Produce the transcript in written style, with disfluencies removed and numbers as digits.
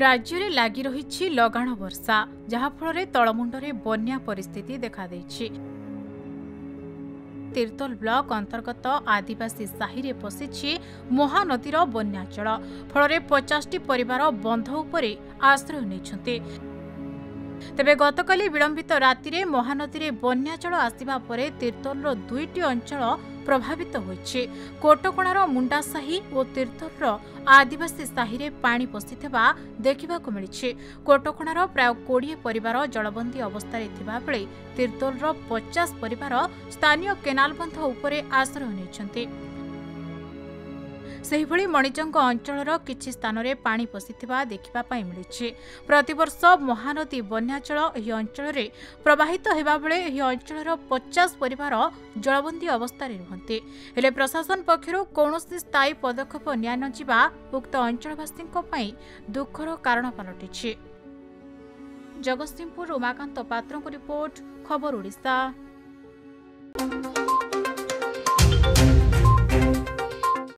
राज्य में लगी रही लगाण वर्षा जहाँफल तलमुंडे बन्या परिस्थिति देखा देछि। तीर्तोल ब्लॉक अंतर्गत आदिवासी साहि रे पशिछि महानदीर बन्याचल फल 50टी परिवार बंध उपरे आश्रय नेइछन्ते। तेबे गतकाली विलंबित राति रे महानदी रे बन्याचल आसिबा परे तीर्तोलर 2टी अंचल प्रभावित होइछि। कोटकणार मुंडा साहि और तीर्तोलर आदिवासी साहि रे पानी पशिथिबा देखिबाकु मिलिछि। कोटकणार प्राय 20 परिवार जलबंदी अवस्था थिबा बेले तीर्तोलर 50 परिवार स्थानीय केनाल बंध उपरे आश्रय नेइछन्ते। सेहिभଳି मणिजंग अंचलर किछि स्थान रे पानी पशिथिबा देखिबा पई मिलिछि। प्रतिवर्ष महानदी बन्याचल एही अंचल रे प्रवाहित हेबा बेले एही अंचलर 50 परिवार जलबंदी अवस्था रे रहन्ते। हेले प्रशासन पक्षरु कोनोसी स्थायी पदक्षेप निया न जिबा उक्त अंचलवासींक पई दुखर कारण पलटिछि। जगतसिंहपुर उमाकांत पात्रक रिपोर्ट, खबर ओडिशा।